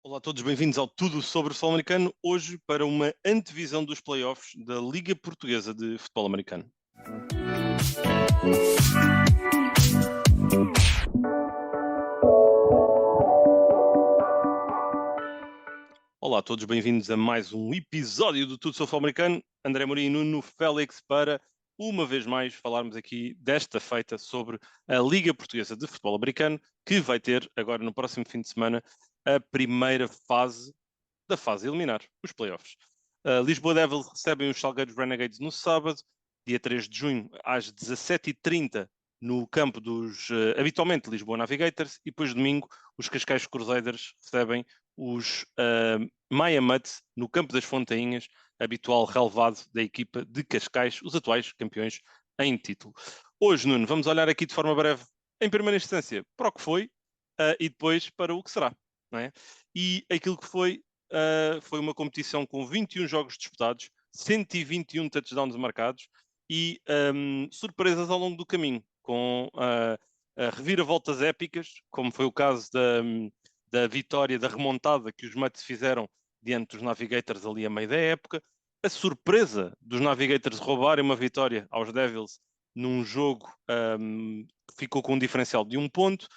Olá a todos, bem-vindos ao Tudo sobre o Futebol Americano, hoje para uma antevisão dos playoffs da Liga Portuguesa de Futebol Americano. Olá a todos, bem-vindos a mais um episódio do Tudo sobre o Futebol Americano. André Mourinho e Nuno Félix para, uma vez mais, falarmos aqui desta feita sobre a Liga Portuguesa de Futebol Americano, que vai ter, agora no próximo fim de semana, a primeira fase da fase a eliminar, os playoffs. Lisboa Devils recebem os Salgueiros Renegades no sábado, dia 3 de junho, às 17h30, no campo dos, habitualmente, Lisboa Navigators, e depois domingo, os Cascais Crusaders recebem os Maia Muds no campo das Fontainhas, habitual relevado da equipa de Cascais, os atuais campeões em título. Hoje, Nuno, vamos olhar aqui de forma breve, em primeira instância, para o que foi e depois para o que será. Não é? E aquilo que foi uma competição com 21 jogos disputados, 121 touchdowns marcados e surpresas ao longo do caminho, com reviravoltas épicas, como foi o caso da vitória, da remontada que os Mets fizeram diante dos Navigators ali a meio da época, a surpresa dos Navigators roubarem uma vitória aos Devils num jogo que ficou com um diferencial de 1 ponto,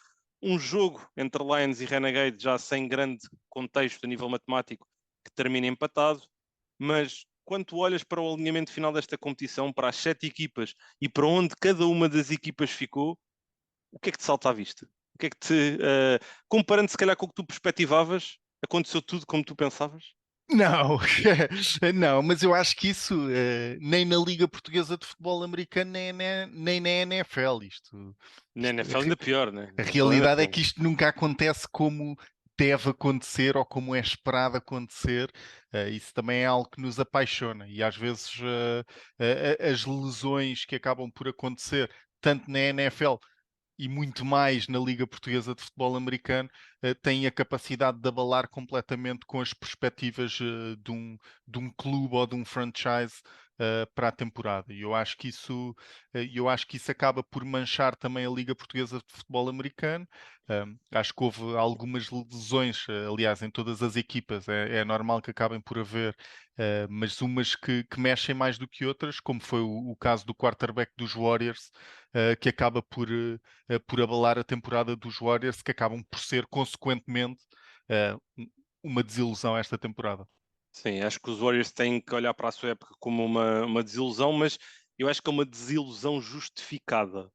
um jogo entre Lions e Renegade já sem grande contexto a nível matemático que termina empatado, mas quando tu olhas para o alinhamento final desta competição, para as 7 equipas e para onde cada uma das equipas ficou, o que é que te salta à vista? O que é que te, comparando se calhar com o que tu perspectivavas, aconteceu tudo como tu pensavas? Não, não, mas eu acho que isso nem na Liga Portuguesa de Futebol Americano, nem na NFL. Na NFL ainda pior, né? A Na NFL ainda realidade é pior. que isto nunca acontece como deve acontecer ou como é esperado acontecer. Isso também é algo que nos apaixona e às vezes as lesões que acabam por acontecer, tanto na NFL e muito mais na Liga Portuguesa de Futebol Americano, têm a capacidade de abalar completamente com as perspectivas de um clube ou de um franchise para a temporada. E eu acho que isso acaba por manchar também a Liga Portuguesa de Futebol Americano. Acho que houve algumas lesões, aliás, em todas as equipas, é normal que acabem por haver, mas umas que mexem mais do que outras, como foi o caso do quarterback dos Warriors, que acaba por abalar a temporada dos Warriors, que acabam por ser, consequentemente, uma desilusão esta temporada. Sim, acho que os Warriors têm que olhar para a sua época como uma desilusão, mas eu acho que é uma desilusão justificada,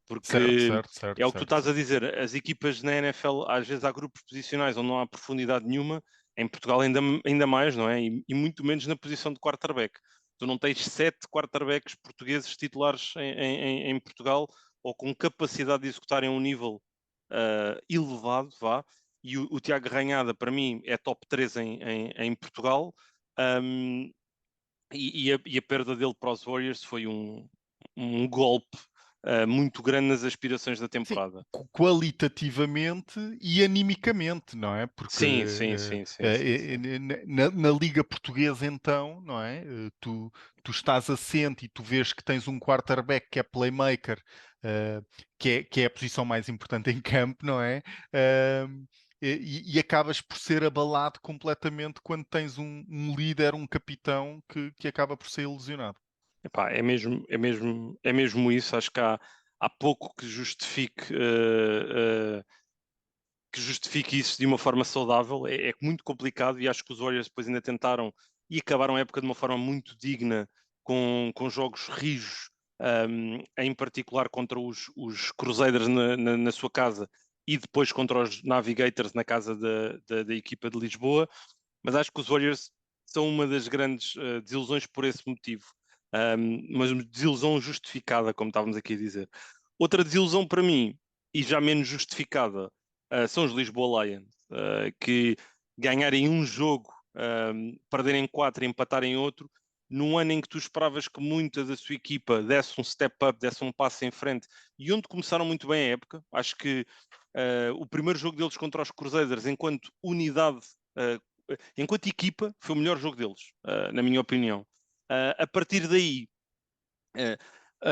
Certo, porque certo, certo, é o que tu certo. estás a dizer, as equipas na NFL, às vezes há grupos posicionais onde não há profundidade nenhuma, em Portugal ainda mais, não é? E muito menos na posição de quarterback. Tu não tens 7 quarterbacks portugueses titulares em Portugal ou com capacidade de executarem um nível elevado, vá, e o Tiago Ranhada, para mim, é top 3 em Portugal. Um, e a perda dele para os Warriors foi um golpe muito grande nas aspirações da Sim, temporada. qualitativamente e animicamente, não é? Porque Sim, sim, sim, sim, sim, sim. na Liga Portuguesa, então, não é? Tu estás assente e tu vês que tens um quarterback que é playmaker, que é a posição mais importante em campo, não é? E acabas por ser abalado completamente quando tens um líder, um capitão que acaba por ser ilusionado. Epá, é mesmo isso. Acho que há pouco que justifique isso de uma forma saudável. É muito complicado e acho que os Warriors depois ainda tentaram e acabaram a época de uma forma muito digna, com jogos rijos, em particular contra os Crusaders na sua casa e depois contra os Navigators na casa da equipa de Lisboa. Mas acho que os Warriors são uma das grandes desilusões por esse motivo. Mas uma desilusão justificada, como estávamos aqui a dizer. Outra desilusão para mim, e já menos justificada, são os Lisboa Lions, que ganharem um jogo, perderem 4 e empatarem outro, num ano em que tu esperavas que muita da sua equipa desse um step up, desse um passo em frente, e onde começaram muito bem a época. Acho que o primeiro jogo deles contra os Crusaders, enquanto unidade, enquanto equipa, foi o melhor jogo deles, na minha opinião. A partir daí,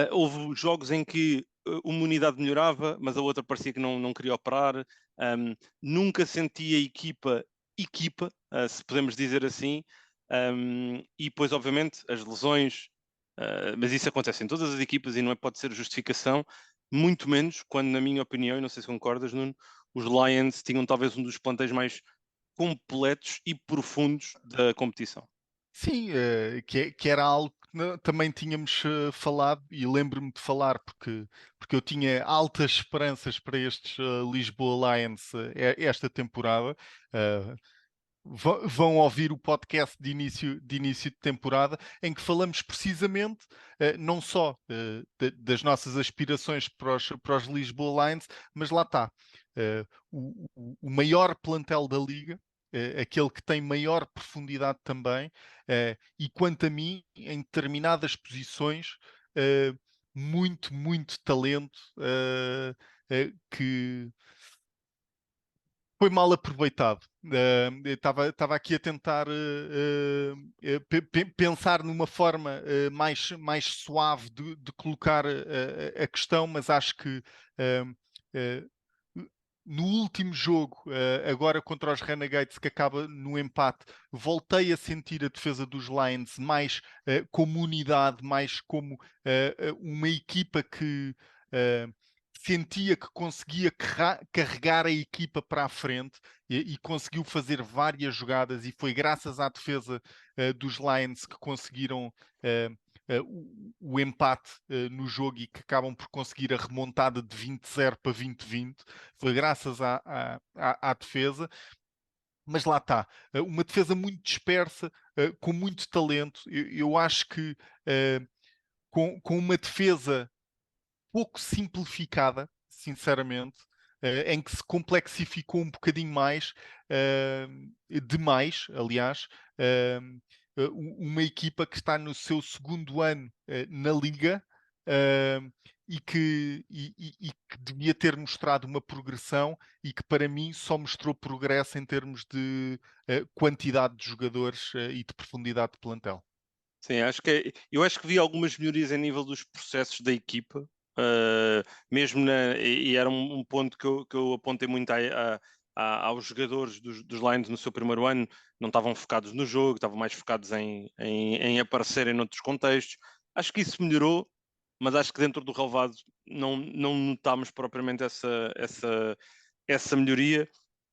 houve jogos em que uma unidade melhorava, mas a outra parecia que não queria operar. Nunca senti a equipa equipa, se podemos dizer assim, e depois, obviamente, as lesões, mas isso acontece em todas as equipas e não pode ser justificação, muito menos quando, na minha opinião, e não sei se concordas, Nuno, os Lions tinham talvez um dos plantéis mais completos e profundos da competição. Sim, que era algo que também tínhamos falado, e lembro-me de falar, porque eu tinha altas esperanças para estes Lisboa Lions esta temporada. Uh, Vão ouvir o podcast de início de temporada, em que falamos precisamente não só das nossas aspirações para os Lisboa Lions, mas lá está. O maior plantel da liga, aquele que tem maior profundidade também, e quanto a mim, em determinadas posições, muito, muito talento que foi mal aproveitado. Estava aqui a tentar pensar numa forma mais suave de colocar a questão, mas acho que uh, no último jogo, agora contra os Renegades, que acaba no empate, voltei a sentir a defesa dos Lions mais como unidade, mais como uma equipa que sentia que conseguia carregar a equipa para a frente e conseguiu fazer várias jogadas, e foi graças à defesa dos Lions que conseguiram o empate no jogo e que acabam por conseguir a remontada de 20-0 para 20-20. Foi graças à defesa. Mas lá está, uma defesa muito dispersa, com muito talento. Eu acho que com uma defesa pouco simplificada, sinceramente, em que se complexificou um bocadinho mais, demais, aliás, uma equipa que está no seu segundo ano na Liga. E que devia ter mostrado uma progressão, e que para mim só mostrou progresso em termos de quantidade de jogadores e de profundidade de plantel. Sim, eu acho que vi algumas melhorias a nível dos processos da equipa, mesmo e era um ponto que eu apontei muito aos jogadores dos Lions no seu primeiro ano. Não estavam focados no jogo, estavam mais focados em aparecerem noutros contextos. Acho que isso melhorou, mas acho que dentro do relevado não notámos propriamente essa melhoria.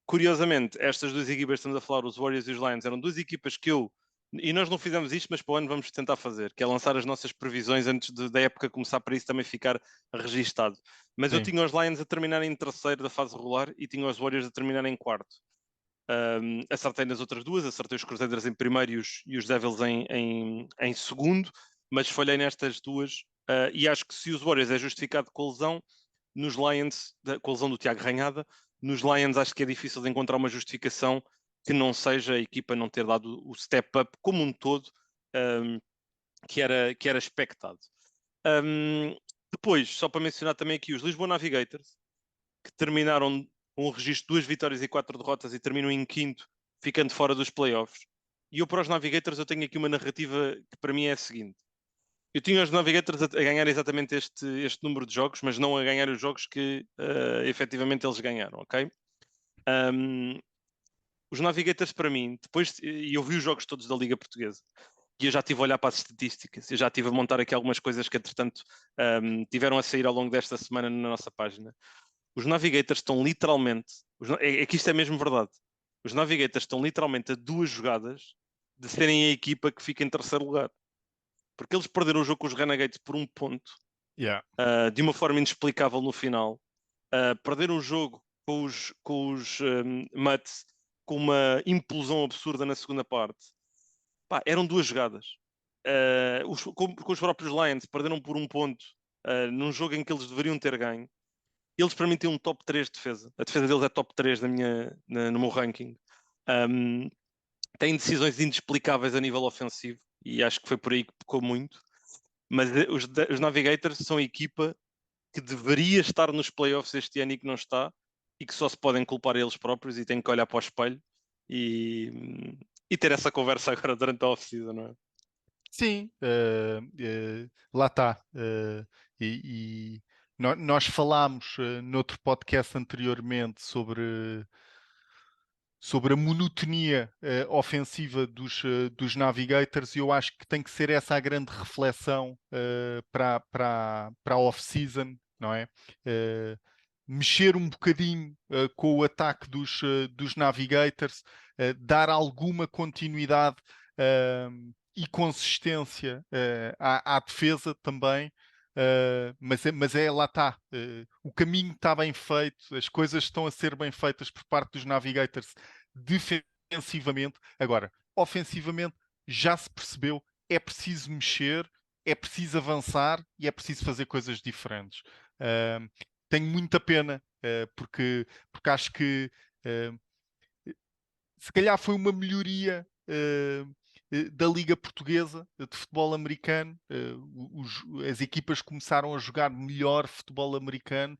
Curiosamente, estas duas equipas, estamos a falar, os Warriors e os Lions, eram duas equipas e nós não fizemos isto, mas para o ano vamos tentar fazer, que é lançar as nossas previsões antes da época começar, para isso também ficar registado. Mas eu Sim. tinha os Lions a terminar em terceiro da fase regular e tinha os Warriors a terminar em quarto. Acertei nas outras duas, acertei os Crusaders em primeiro e os Devils em segundo, mas falhei nestas duas. E acho que se os Warriors é justificado com a lesão, nos Lions, com a lesão do Tiago Ranhada, nos Lions acho que é difícil de encontrar uma justificação que não seja a equipa não ter dado o step up como um todo, um, que era expectado. Depois, só para mencionar também aqui os Lisboa Navigators, que terminaram com um registro de 2 vitórias e 4 derrotas e terminam em quinto, ficando fora dos playoffs. E eu para os Navigators eu tenho aqui uma narrativa que para mim é a seguinte. Eu tinha os Navigators a ganhar exatamente este número de jogos, mas não a ganhar os jogos que efetivamente eles ganharam, ok? Um, os Navigators para mim, depois, e eu vi os jogos todos da Liga Portuguesa, e eu já estive a olhar para as estatísticas, eu já estive a montar aqui algumas coisas que entretanto tiveram a sair ao longo desta semana na nossa página. Os Navigators estão literalmente, é que isto é mesmo verdade, os Navigators estão literalmente a 2 jogadas de serem a equipa que fica em terceiro lugar. Porque eles perderam o jogo com os Renegades por 1 ponto, Yeah. de uma forma inexplicável no final. Perderam o jogo com os Mutts com uma implosão absurda na segunda parte. Pá, eram 2 jogadas. Com os próprios Lions, perderam por 1 ponto num jogo em que eles deveriam ter ganho. Eles, para mim, têm um top 3 de defesa. A defesa deles é top 3 no meu ranking. Um, têm decisões inexplicáveis a nível ofensivo e acho que foi por aí que pecou muito. Mas os Navigators são a equipa que deveria estar nos playoffs este ano e que não está, e que só se podem culpar eles próprios e têm que olhar para o espelho e ter essa conversa agora durante a off-season, não é? Sim, lá está. E nós falámos noutro podcast anteriormente sobre a monotonia ofensiva dos Navigators, e eu acho que tem que ser essa a grande reflexão para a off-season, não é? Mexer um bocadinho com o ataque dos Navigators, dar alguma continuidade e consistência à defesa também. Lá está. O caminho está bem feito, as coisas estão a ser bem feitas por parte dos Navigators defensivamente. Agora, ofensivamente, já se percebeu, é preciso mexer, é preciso avançar e é preciso fazer coisas diferentes. Tenho muita pena, porque acho que se calhar foi uma melhoria da Liga Portuguesa de futebol americano. As equipas começaram a jogar melhor futebol americano,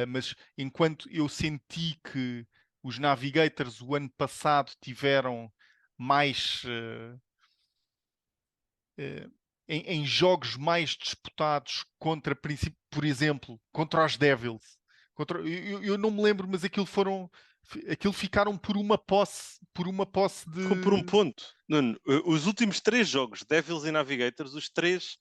mas enquanto eu senti que os Navigators o ano passado tiveram mais em jogos mais disputados contra, por exemplo, contra os Devils. Eu não me lembro, mas aquilo ficaram por uma posse Ficou por um de. ponto. Nuno, os últimos 3 jogos, Devils e Navigators, os 3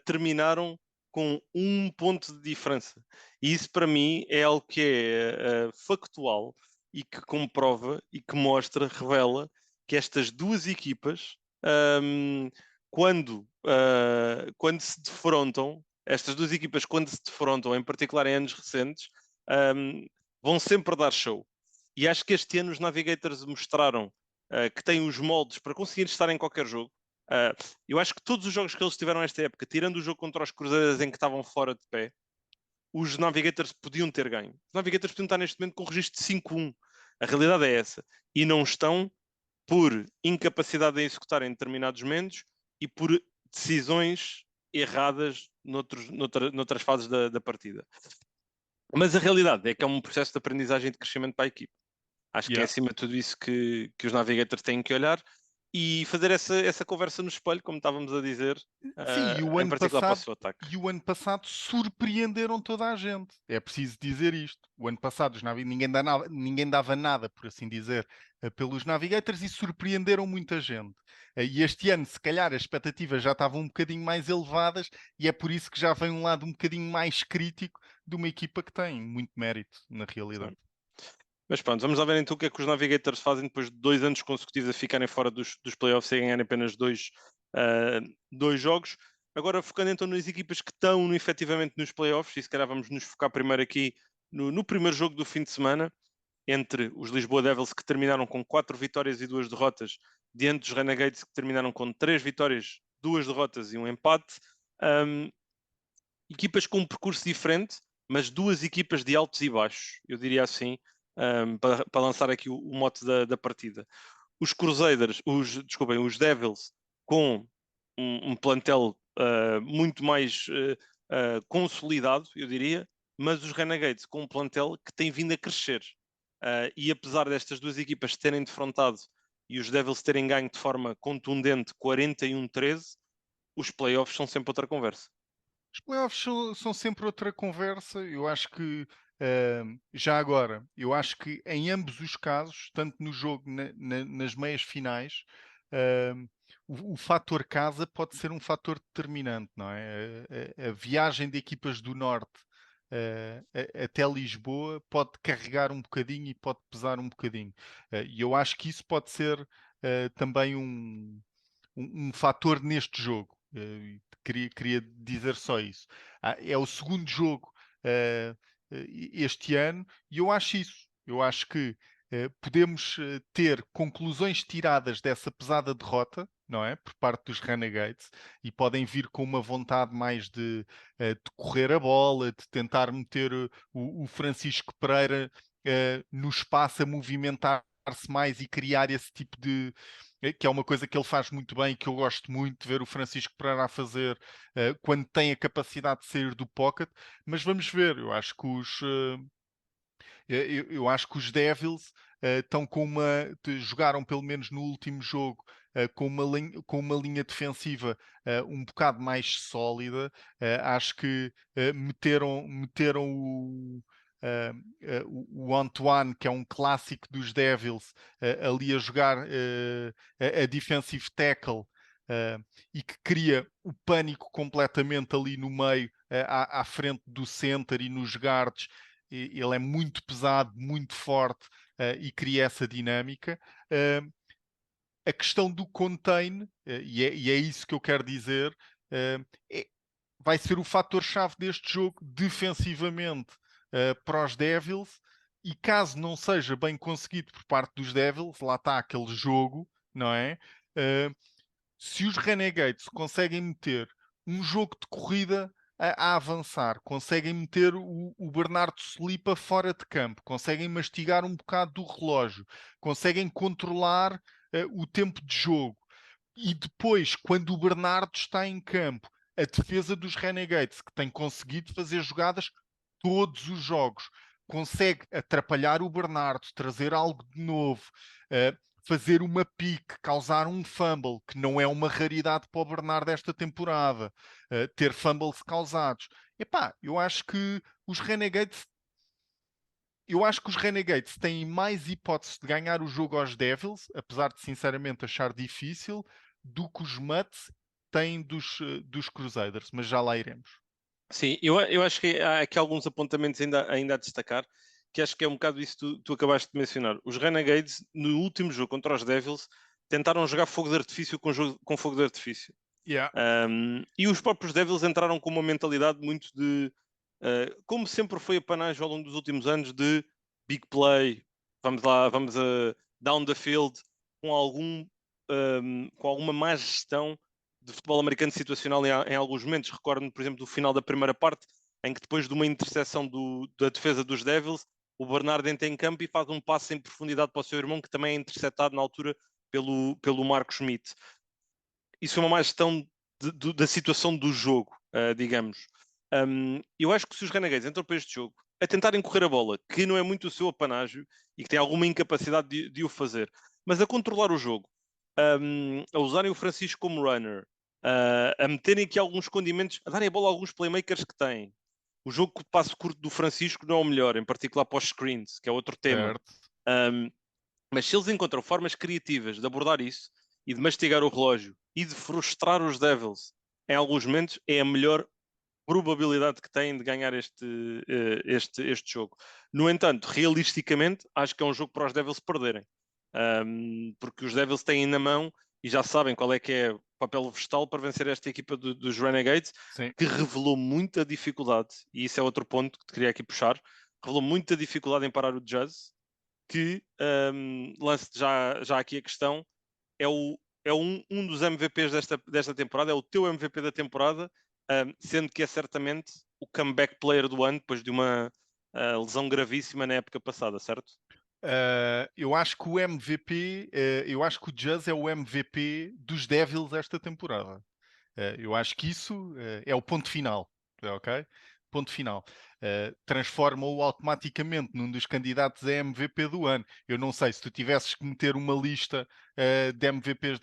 terminaram com 1 ponto de diferença. E isso para mim é algo que é factual e que comprova e que mostra, revela que estas duas equipas, quando se defrontam, estas duas equipas, quando se defrontam, em particular em anos recentes, vão sempre dar show. E acho que este ano os Navigators mostraram que têm os moldes para conseguir estar em qualquer jogo. Eu acho que todos os jogos que eles tiveram nesta época, tirando o jogo contra os Cruzeiros em que estavam fora de pé, os Navigators podiam ter ganho. Os Navigators podiam estar neste momento com um registro de 5-1. A realidade é essa. E não estão por incapacidade em executar em determinados momentos e por decisões erradas noutras fases da partida. Mas a realidade é que é um processo de aprendizagem e de crescimento para a equipe. Acho que é Yeah. acima de tudo isso que os navigators têm que olhar e fazer essa conversa no espelho, como estávamos a dizer, Sim, em particular para o seu ataque. e o ano passado surpreenderam toda a gente. É preciso dizer isto. O ano passado ninguém dava nada, por assim dizer, pelos Navigators, e surpreenderam muita gente. E este ano, se calhar, as expectativas já estavam um bocadinho mais elevadas, e é por isso que já vem um lado um bocadinho mais crítico de uma equipa que tem muito mérito, na realidade. Mas pronto, vamos lá ver então o que é que os Navigators fazem depois de 2 anos consecutivos a ficarem fora dos playoffs e a ganharem apenas dois jogos. Agora focando então nas equipas que estão efetivamente nos playoffs, e se calhar vamos nos focar primeiro aqui no primeiro jogo do fim de semana, entre os Lisboa Devils, que terminaram com 4 vitórias e 2 derrotas, diante dos Renegades, que terminaram com 3 vitórias, 2 derrotas e um empate. Equipas com um percurso diferente, mas duas equipas de altos e baixos, eu diria assim, para lançar aqui o mote da partida. Os Crusaders, desculpem, os Devils, com um plantel muito mais consolidado, eu diria, mas os Renegades com um plantel que tem vindo a crescer. E apesar destas duas equipas terem defrontado e os Devils terem ganho de forma contundente 41-13, os playoffs são sempre outra conversa. Os playoffs são sempre outra conversa. Eu acho que, já agora, eu acho que em ambos os casos, tanto no jogo nas meias finais, o fator casa pode ser um fator determinante, não é? A viagem de equipas do Norte até Lisboa pode carregar um bocadinho e pode pesar um bocadinho. E eu acho que isso pode ser também um fator neste jogo. Queria dizer só isso. É o segundo jogo este ano e eu acho isso. Eu acho que podemos ter conclusões tiradas dessa pesada derrota, não é? Por parte dos Renegades, e podem vir com uma vontade mais de correr a bola, de tentar meter o Francisco Pereira no espaço a movimentar-se mais e criar esse tipo de, que é uma coisa que ele faz muito bem e que eu gosto muito de ver o Francisco Pereira a fazer quando tem a capacidade de sair do pocket. Mas vamos ver, eu acho que os Devils estão jogaram pelo menos no último jogo com uma linha defensiva um bocado mais sólida. Acho que meteram o Antoine, que é um clássico dos Devils, ali a jogar a defensive tackle, e que cria o pânico completamente ali no meio, à frente do center e nos guards. Ele é muito pesado, muito forte, e cria essa dinâmica. A questão do contain, e é isso que eu quero dizer, é, vai ser o fator-chave deste jogo defensivamente, para os Devils. E caso não seja bem conseguido por parte dos Devils, lá está aquele jogo, não é? Uh, Se os Renegades conseguem meter um jogo de corrida a avançar, conseguem meter o Bernardo Slipa fora de campo, conseguem mastigar um bocado do relógio, conseguem controlar o tempo de jogo, e depois, quando o Bernardo está em campo, a defesa dos Renegades, que tem conseguido fazer jogadas todos os jogos, consegue atrapalhar o Bernardo, trazer algo de novo, fazer uma pique, causar um fumble, que não é uma raridade para o Bernardo esta temporada, ter fumbles causados. Epá, eu acho que os Renegades têm mais hipótese de ganhar o jogo aos Devils, apesar de sinceramente achar difícil, do que os Mutts têm dos Crusaders, mas já lá iremos. Sim, eu acho que há aqui alguns apontamentos ainda a destacar, que acho que é um bocado isso que tu acabaste de mencionar. Os Renegades, no último jogo contra os Devils, tentaram jogar fogo de artifício com fogo de artifício. Yeah. E os próprios Devils entraram com uma mentalidade muito de, como sempre foi a panagem ao longo dos últimos anos, de big play, vamos lá, vamos a down the field, com alguma má gestão de futebol americano situacional em alguns momentos. Recordo-me, por exemplo, do final da primeira parte, em que depois de uma interseção da defesa dos Devils, o Bernardo entra em campo e faz um passe em profundidade para o seu irmão, que também é interceptado na altura pelo Marco Schmidt. Isso é uma má gestão da situação do jogo, digamos. Eu acho que se os Renegades entram para este jogo a tentarem correr a bola, que não é muito o seu apanágio e que tem alguma incapacidade de o fazer, mas a controlar o jogo, a usarem o Francisco como runner, a meterem aqui alguns condimentos, a darem a bola a alguns playmakers que têm. O jogo de passo curto do Francisco não é o melhor, em particular para os screens, que é outro tema. Certo. Mas se eles encontram formas criativas de abordar isso e de mastigar o relógio e de frustrar os Devils em alguns momentos, é a melhor probabilidade que têm de ganhar este jogo. No entanto, realisticamente, acho que é um jogo para os Devils perderem. Porque os Devils têm na mão e já sabem qual é que é o papel vegetal para vencer esta equipa dos Renegades, Sim. que revelou muita dificuldade, e isso é outro ponto que te queria aqui puxar, revelou muita dificuldade em parar o Jazz, que, lance já aqui a questão, é um dos MVPs desta temporada, é o teu MVP da temporada, sendo que é certamente o comeback player do ano, depois de uma lesão gravíssima na época passada, certo? Eu acho que o MVP, eu acho que o Jazz é o MVP dos Devils esta temporada. Eu acho que isso é o ponto final, ok? Ponto final. Transforma-o automaticamente num dos candidatos a MVP do ano. Eu não sei, se tu tivesses que meter uma lista de MVPs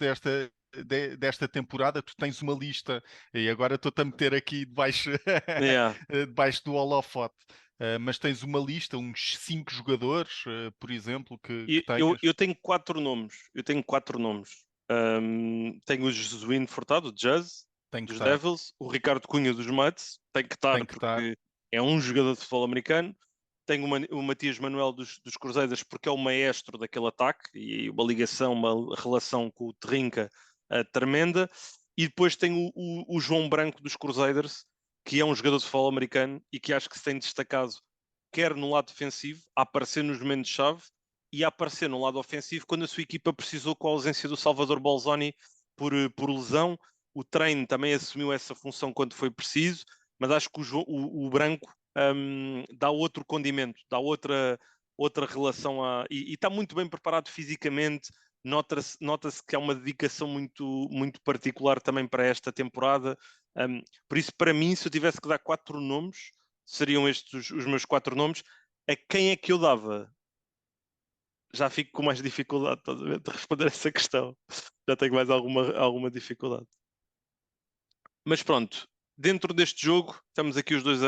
desta temporada, tu tens uma lista, e agora estou-te a meter aqui debaixo, Yeah. debaixo do holofote. Mas tens uma lista, uns 5 jogadores, por exemplo, que tenhas. Eu tenho 4 nomes. Eu tenho 4 nomes. Tenho o Jesuíno Furtado, do Jazz, Tem que dos estar, Devils, o Ricardo Cunha, dos Mets, tem que estar tem que estar. porque é um jogador de futebol americano. Tenho o Matias Manuel dos Crusaders, porque é o maestro daquele ataque e uma ligação, uma relação com o Terrinca tremenda. E depois tenho o João Branco dos Crusaders, que é um jogador de futebol americano e que acho que se tem destacado quer no lado defensivo, a aparecer nos momentos-chave, e a aparecer no lado ofensivo quando a sua equipa precisou, com a ausência do Salvador Bolzoni por lesão. O treino também assumiu essa função quando foi preciso, mas acho que o Branco dá outro condimento, dá outra relação e está muito bem preparado fisicamente. Nota-se que há uma dedicação muito particular também para esta temporada. Por isso, para mim, se eu tivesse que dar 4 nomes, seriam estes os meus 4 nomes. A quem é que eu dava? Já fico com mais dificuldade de responder essa questão. Já tenho mais alguma dificuldade. Mas pronto, dentro deste jogo, estamos aqui os dois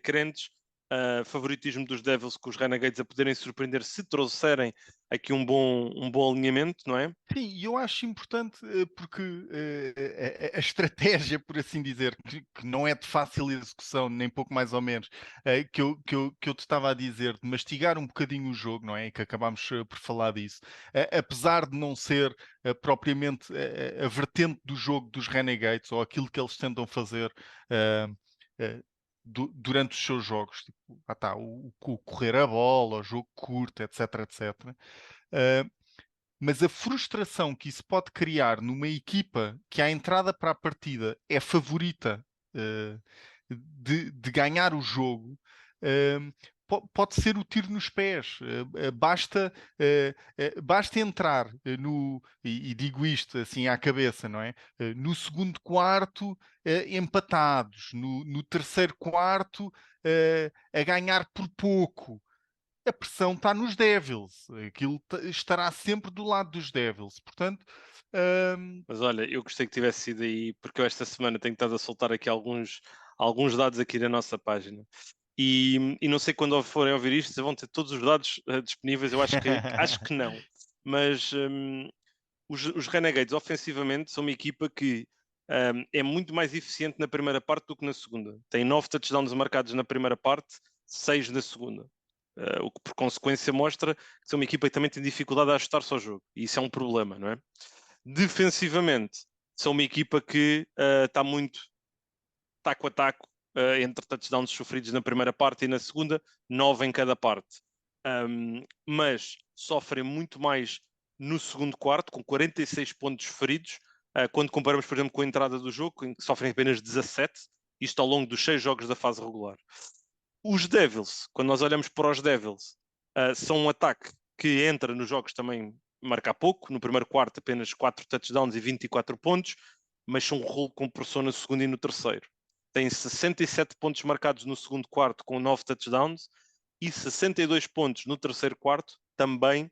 crentes. favoritismo dos Devils com os Renegades a poderem surpreender se trouxerem aqui um bom alinhamento, não é? Sim, e eu acho importante porque a estratégia, por assim dizer, que não é de fácil execução, nem pouco mais ou menos, que eu te estava a dizer, de mastigar um bocadinho o jogo, não é? E que acabámos por falar disso, apesar de não ser propriamente a vertente do jogo dos Renegades ou aquilo que eles tentam fazer. Uh, uh, durante os seus jogos, tipo, o correr a bola, o jogo curto, etc, etc. Mas a frustração que isso pode criar numa equipa que à entrada para a partida é favorita de ganhar o jogo, pode ser o tiro nos pés. Basta entrar e digo isto assim à cabeça, não é? No segundo quarto, empatados, no terceiro quarto, a ganhar por pouco. A pressão está nos Devils. Aquilo estará sempre do lado dos Devils. Portanto, hum, Mas olha, eu gostei que tivesse sido aí, porque eu esta semana tenho estado a soltar aqui alguns dados aqui na nossa página. E não sei quando forem ouvir isto, se vão ter todos os dados disponíveis, eu acho que não. Mas os Renegades, ofensivamente, são uma equipa que é muito mais eficiente na primeira parte do que na segunda. Tem 9 touchdowns marcados na primeira parte, 6 na segunda. O que por consequência mostra que são uma equipa que também tem dificuldade a ajustar-se ao jogo. E isso é um problema, não é? Defensivamente, são uma equipa que está muito taco a taco entre touchdowns sofridos na primeira parte e na segunda, 9 em cada parte. Mas sofrem muito mais no segundo quarto, com 46 pontos feridos, quando comparamos, por exemplo, com a entrada do jogo, em que sofrem apenas 17, isto ao longo dos 6 jogos da fase regular. Os Devils, quando nós olhamos para os Devils, são um ataque que entra nos jogos também marca pouco, no primeiro quarto apenas 4 touchdowns e 24 pontos, mas são um rolo com pressão no segundo e no terceiro. Tem 67 pontos marcados no segundo quarto com 9 touchdowns e 62 pontos no terceiro quarto também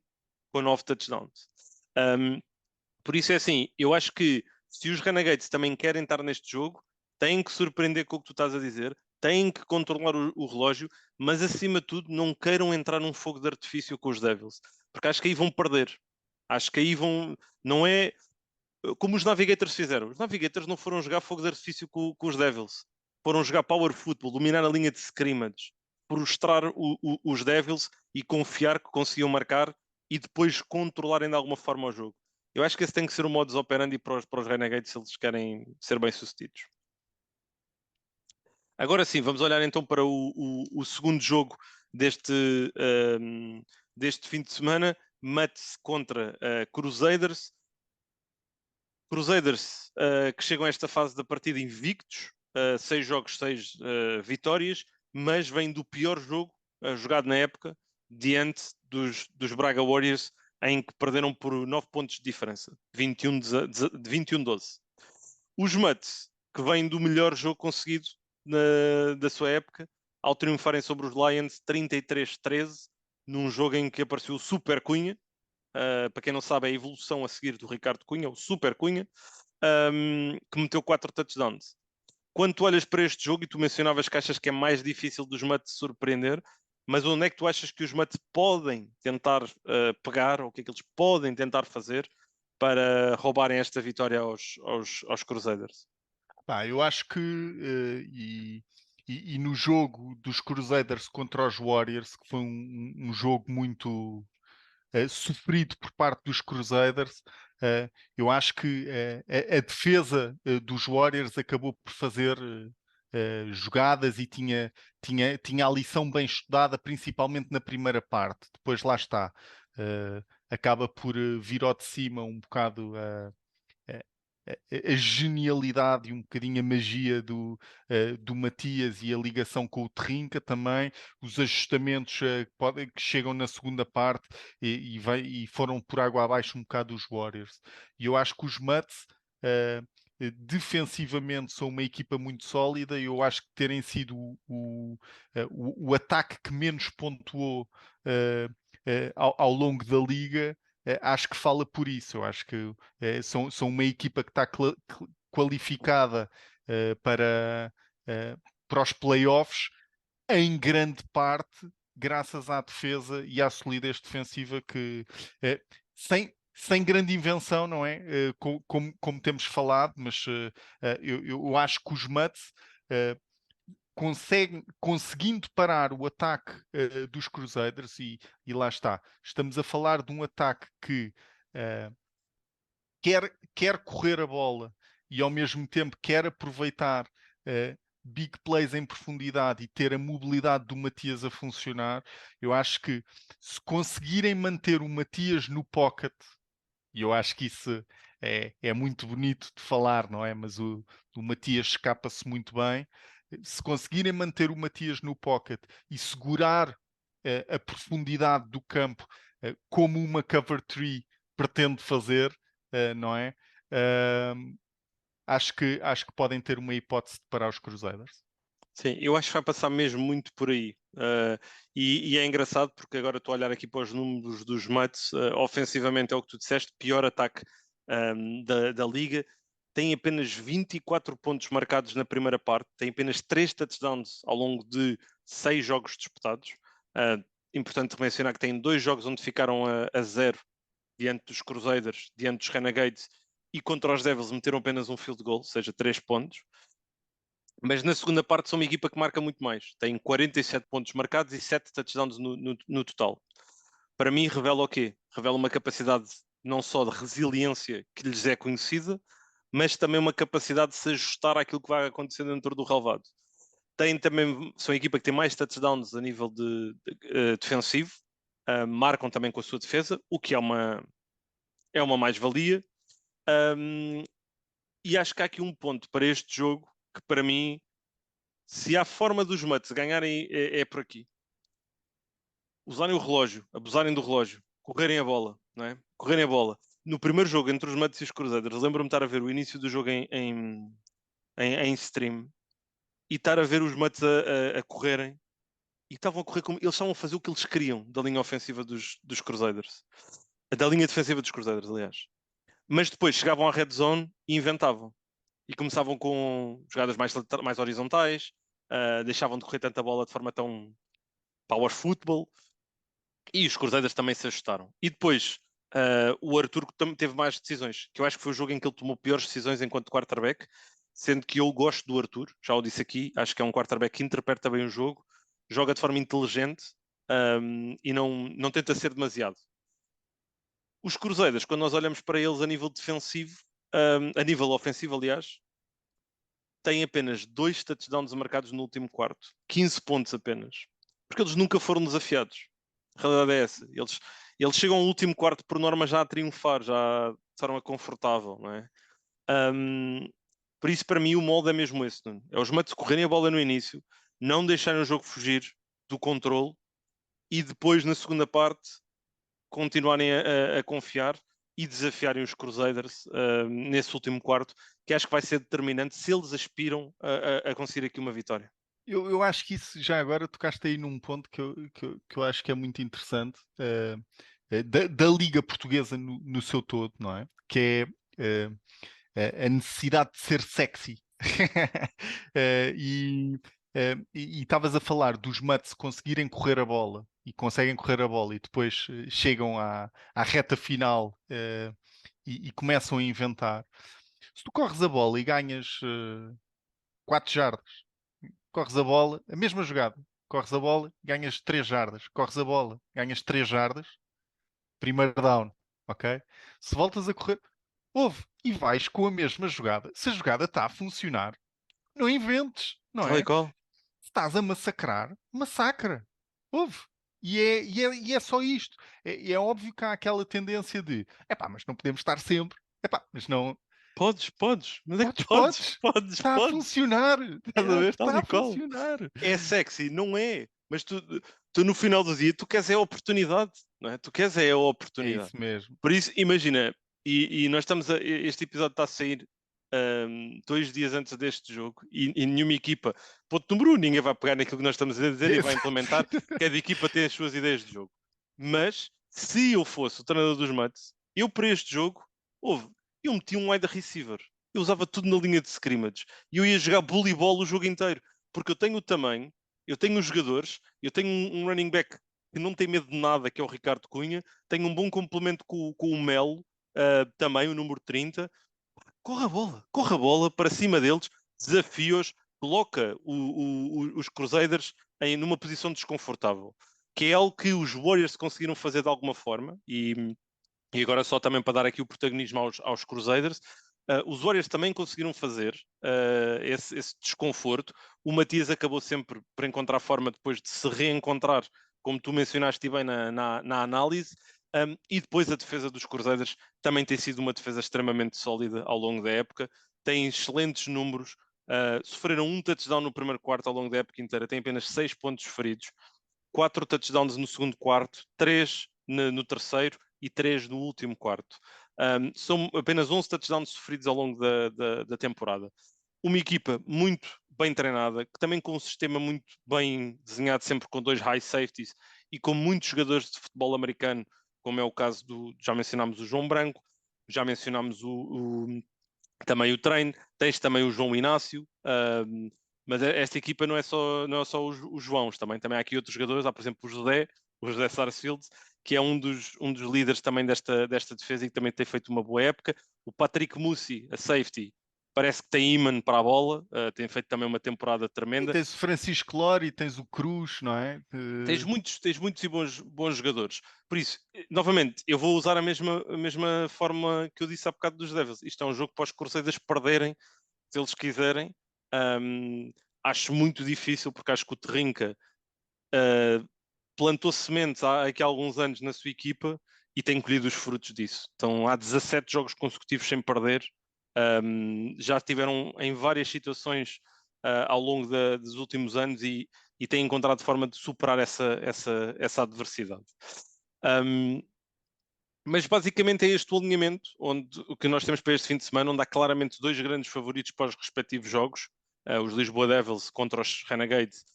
com 9 touchdowns. Por isso é assim, eu acho que se os Renegades também querem estar neste jogo, têm que surpreender com o que tu estás a dizer, têm que controlar o relógio, mas acima de tudo não queiram entrar num fogo de artifício com os Devils, porque acho que aí vão perder. Acho que aí vão. Não é como os Navigators fizeram. Os Navigators não foram jogar fogo de artifício com os Devils. Foram jogar power football, dominar a linha de scrimmage, frustrar os Devils e confiar que conseguiam marcar e depois controlarem de alguma forma o jogo. Eu acho que esse tem que ser o modus operandi para os Renegades se eles querem ser bem-sucedidos. Agora sim, vamos olhar então para o segundo jogo deste, deste fim de semana. Mets contra Crusaders. Crusaders que chegam a esta fase da partida invictos, 6 jogos, 6 vitórias, mas vem do pior jogo jogado na época, diante dos Braga Warriors, em que perderam por 9 pontos de diferença, 21-12. Os Mets, que vêm do melhor jogo conseguido da sua época, ao triunfarem sobre os Lions 33-13, num jogo em que apareceu o Super Cunha, para quem não sabe, é a evolução a seguir do Ricardo Cunha, o Super Cunha, que meteu 4 touchdowns. Quando tu olhas para este jogo e tu mencionavas que achas que é mais difícil dos Mets surpreender, mas onde é que tu achas que os Mets podem tentar pegar, ou o que é que eles podem tentar fazer para roubarem esta vitória aos Crusaders? eu acho que e no jogo dos Crusaders contra os Warriors, que foi um jogo muito sofrido por parte dos Crusaders, eu acho que a defesa dos Warriors acabou por fazer jogadas e tinha a lição bem estudada, principalmente na primeira parte. Depois lá está. Acaba por vir ao de cima um bocado a genialidade e um bocadinho a magia do Matias e a ligação com o Trinca também, os ajustamentos que chegam na segunda parte e foram por água abaixo um bocado os Warriors. E eu acho que os Mets defensivamente são uma equipa muito sólida e eu acho que terem sido o ataque que menos pontuou ao longo da liga, acho que fala por isso. Eu acho que são uma equipa que está qualificada para, para os playoffs, em grande parte graças à defesa e à solidez defensiva que sem grande invenção, não é? Como temos falado, mas eu acho que os Mets conseguindo parar o ataque dos Crusaders, e lá está, estamos a falar de um ataque que uh, quer correr a bola e ao mesmo tempo quer aproveitar big plays em profundidade e ter a mobilidade do Matias a funcionar. Eu acho que se conseguirem manter o Matias no pocket, e eu acho que isso é muito bonito de falar, não é? Mas o Matias escapa-se muito bem. Se conseguirem manter o Matias no pocket e segurar a profundidade do campo, como uma cover 3 pretende fazer, não é? Acho que podem ter uma hipótese de parar os Crusaders. Sim, eu acho que vai passar mesmo muito por aí. E é engraçado porque agora estou a olhar aqui para os números dos Mets. Ofensivamente é o que tu disseste, pior ataque da liga. Tem apenas 24 pontos marcados na primeira parte, tem apenas 3 touchdowns ao longo de 6 jogos disputados. Importante mencionar que tem 2 jogos onde ficaram a 0 diante dos Crusaders, diante dos Renegades, e contra os Devils meteram apenas um field goal, ou seja, 3 pontos. Mas na segunda parte são uma equipa que marca muito mais. Tem 47 pontos marcados e 7 touchdowns no total. Para mim, revela o quê? Revela uma capacidade não só de resiliência que lhes é conhecida, mas também uma capacidade de se ajustar àquilo que vai acontecer dentro do relvado. São a equipa que tem mais touchdowns a nível defensivo, marcam também com a sua defesa, o que é uma mais-valia. E acho que há aqui um ponto para este jogo que, para mim, se há forma dos Mets ganharem, é por aqui. Usarem o relógio, abusarem do relógio, correrem a bola, não é? Correrem a bola. No primeiro jogo entre os Mets e os Crusaders, lembro-me de estar a ver o início do jogo em stream e estar a ver os Mets a correrem e estavam a correr como eles estavam a fazer o que eles queriam da linha ofensiva dos Crusaders, da linha defensiva dos Crusaders, aliás. Mas depois chegavam à red zone e inventavam e começavam com jogadas mais horizontais, deixavam de correr tanta bola de forma tão power football, e os Crusaders também se ajustaram. E depois o Arthur também teve mais decisões, que eu acho que foi o jogo em que ele tomou piores decisões enquanto quarterback, sendo que eu gosto do Arthur, já o disse aqui, acho que é um quarterback que interpreta bem o jogo, joga de forma inteligente e não tenta ser demasiado. Os Crusaders, quando nós olhamos para eles a nível defensivo, a nível ofensivo, aliás, têm apenas 2 touchdowns marcados no último quarto. 15 pontos apenas. Porque eles nunca foram desafiados. A realidade é essa. Eles chegam ao último quarto, por norma, já a triunfar, já de forma confortável, não é? Por isso, para mim, o molde é mesmo esse. Não? É os Mets correrem a bola no início, não deixarem o jogo fugir do controle e depois, na segunda parte, continuarem a confiar e desafiarem os Crusaders nesse último quarto, que acho que vai ser determinante se eles aspiram a conseguir aqui uma vitória. Eu acho que isso, já agora, tocaste aí num ponto que eu acho que é muito interessante da Liga Portuguesa no seu todo, não é? Que é a necessidade de ser sexy. E estavas a falar dos Mets conseguirem correr a bola e conseguem correr a bola e depois chegam à reta final e começam a inventar. Se tu corres a bola e ganhas 4 jardas, corres a bola, a mesma jogada, corres a bola, ganhas 3 jardas, corres a bola, ganhas 3 jardas, primeiro down, ok? Se voltas a correr, ouve, e vais com a mesma jogada. Se a jogada está a funcionar, não inventes, não Tal e é? qual. Se estás a massacrar, massacra. Ouve. E é só isto. É óbvio que há aquela tendência de epá, mas não podemos estar sempre. Epá, mas não. Podes. Mas é que Podes, podes, podes. podes, Está a podes. funcionar. Estás a É, ver? tal Está e a qual. funcionar. É sexy, não é? Mas tu no final do dia, tu queres é a oportunidade, não é? Tu queres é a É oportunidade. isso mesmo. Por isso, imagina, e nós este episódio está a sair 2 dias antes deste jogo e nenhuma equipa, ponto número 1, ninguém vai pegar naquilo que nós estamos a dizer e vai implementar, cada equipa tem as suas ideias de jogo. Mas, se eu fosse o treinador dos Mets, eu para este jogo, eu metia um wide receiver. Eu usava tudo na linha de scrimmage. E eu ia jogar voleibol o jogo inteiro. Porque eu tenho o tamanho, eu tenho os jogadores, eu tenho um running back que não tem medo de nada, que é o Ricardo Cunha, tenho um bom complemento com o Melo, também, o número 30. Corra a bola para cima deles, desafios, coloca os Crusaders numa posição desconfortável, que é algo que os Warriors conseguiram fazer de alguma forma, e agora só também para dar aqui o protagonismo aos Crusaders, os Warriors também conseguiram fazer esse desconforto. O Matias acabou sempre por encontrar forma depois de se reencontrar, como tu mencionaste bem na análise, e depois a defesa dos Crusaders também tem sido uma defesa extremamente sólida ao longo da época, tem excelentes números, sofreram um touchdown no primeiro quarto ao longo da época inteira, tem apenas 6 pontos feridos, 4 touchdowns no segundo quarto, 3 no terceiro e 3 no último quarto. São apenas 11 touchdowns sofridos ao longo da temporada. Uma equipa muito bem treinada, que também com um sistema muito bem desenhado, sempre com 2 high safeties e com muitos jogadores de futebol americano, como é o caso já mencionámos o João Branco, já mencionámos também o treino, tens também o João Inácio, mas esta equipa não é só os Joãos, também há aqui outros jogadores, há por exemplo o José Sarsfield, que é um dos líderes também desta defesa e que também tem feito uma boa época. O Patrick Mussi, a safety, parece que tem imã para a bola, tem feito também uma temporada E tremenda. tens o Francisco Lori, tens o Cruz, não é? Tens muitos e bons jogadores. Por isso, novamente, eu vou usar a mesma forma que eu disse há bocado dos Devils. Isto é um jogo para os Crusaders perderem, se eles quiserem. Um, Acho muito difícil, porque acho que o Terrinca plantou sementes aqui há alguns anos na sua equipa e tem colhido os frutos disso. Então, há 17 jogos consecutivos sem perder. Já estiveram em várias situações ao longo dos últimos anos e têm encontrado forma de superar essa adversidade. Mas basicamente é este o alinhamento o que nós temos para este fim de semana, onde há claramente 2 grandes favoritos para os respectivos jogos, os Lisboa Devils contra os Renegades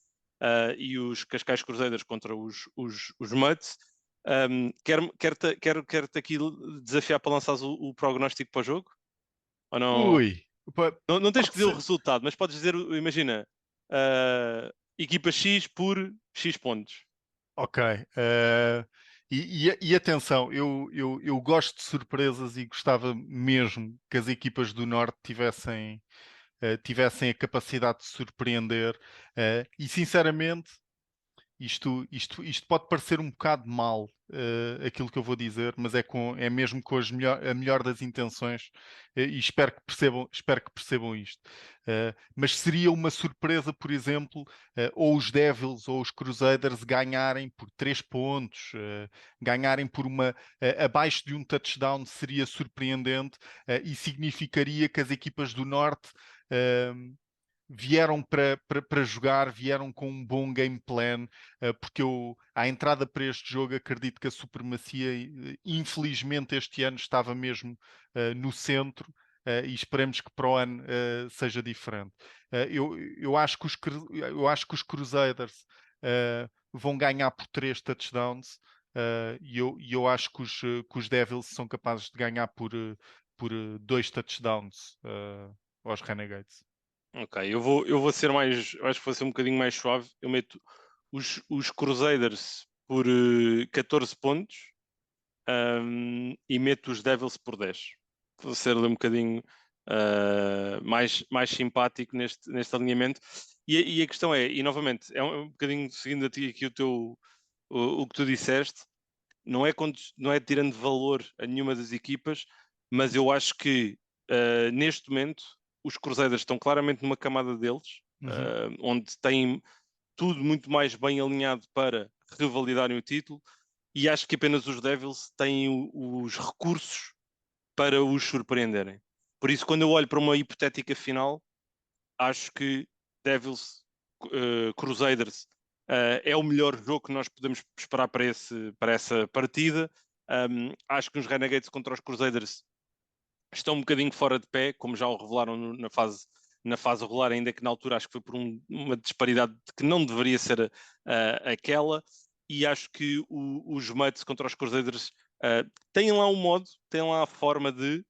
e os Cascais Cruzeiros contra os Muds. Quero-te aqui desafiar para lançares o prognóstico para o jogo? Ou não? Ui, Não tens pode que dizer o ser. resultado, mas podes dizer, imagina, equipa X por X pontos. Ok. E atenção, eu gosto de surpresas e gostava mesmo que as equipas do Norte tivessem a capacidade de surpreender. E sinceramente, isto pode parecer um bocado mal, aquilo que eu vou dizer, mas é mesmo com a melhor das intenções, e espero que percebam isto. Mas seria uma surpresa, por exemplo, ou os Devils ou os Crusaders ganharem por 3 pontos, ganharem por abaixo de um touchdown seria surpreendente, e significaria que as equipas do Norte vieram para jogar, vieram com um bom game plan, porque à entrada para este jogo, acredito que a supremacia, infelizmente, este ano estava mesmo no centro. E esperemos que para o ano seja diferente. Eu acho que os Crusaders vão ganhar por 3 touchdowns, e eu acho que os Devils são capazes de ganhar por 2 touchdowns aos Renegades. Ok, eu vou ser mais. Eu acho que vou ser um bocadinho mais suave. Eu meto os Crusaders por 14 pontos, e meto os Devils por 10. Vou ser um bocadinho mais simpático neste alinhamento. E a questão é, e novamente, é um bocadinho seguindo a ti aqui o que tu disseste, não é tirando valor a nenhuma das equipas, mas eu acho que neste momento os Crusaders estão claramente numa camada deles, Uhum. onde têm tudo muito mais bem alinhado para revalidarem o título, e acho que apenas os Devils têm os recursos para os surpreenderem. Por isso, quando eu olho para uma hipotética final, acho que Devils Crusaders é o melhor jogo que nós podemos esperar para essa partida. Acho que os Renegades contra os Crusaders estão um bocadinho fora de pé, como já o revelaram na fase regular, ainda que na altura acho que foi por uma disparidade que não deveria ser aquela, e acho que os Mets contra os Crusaders têm lá um modo, têm lá a forma de,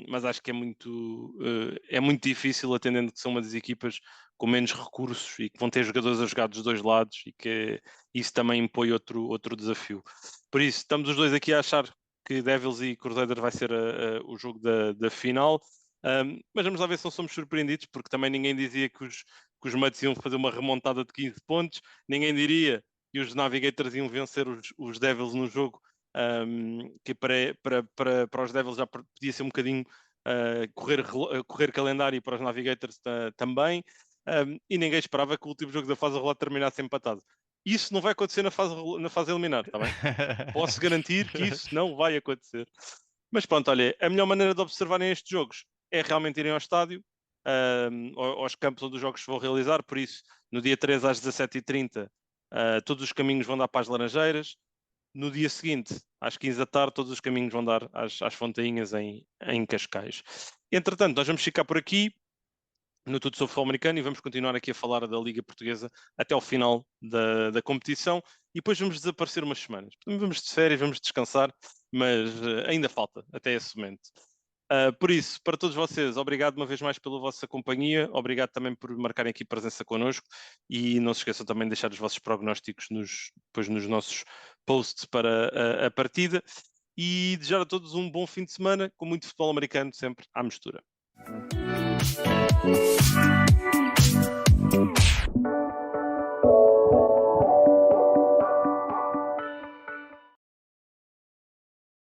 mas acho que é muito difícil, atendendo que são uma das equipas com menos recursos e que vão ter jogadores a jogar dos dois lados e que isso também impõe outro desafio. Por isso, estamos os dois aqui a achar que Devils e Crusaders vai ser o jogo da final, mas vamos lá ver se não somos surpreendidos, porque também ninguém dizia que os Mets iam fazer uma remontada de 15 pontos, ninguém diria que os Navigators iam vencer os Devils no jogo, que para os Devils já podia ser um bocadinho correr calendário, e para os Navigators também, e ninguém esperava que o último jogo da fase regular terminasse empatado. Isso não vai acontecer na fase eliminar, está bem? Posso garantir que isso não vai acontecer. Mas pronto, olha, a melhor maneira de observarem estes jogos é realmente irem ao estádio, aos campos onde os jogos se vão realizar. Por isso, no dia 3 às 17h30, todos os caminhos vão dar para as Laranjeiras. No dia seguinte, às 15 da tarde, todos os caminhos vão dar às Fontainhas em Cascais. Entretanto, nós vamos ficar por aqui no Tudo sobre Futebol Americano e vamos continuar aqui a falar da Liga Portuguesa até ao final da competição e depois vamos desaparecer umas semanas. Vamos de férias, vamos descansar, mas ainda falta até esse momento. Por isso, para todos vocês, obrigado uma vez mais pela vossa companhia, obrigado também por marcarem aqui presença connosco e não se esqueçam também de deixar os vossos prognósticos depois nos nossos posts para a partida e desejar a todos um bom fim de semana com muito futebol americano sempre à mistura.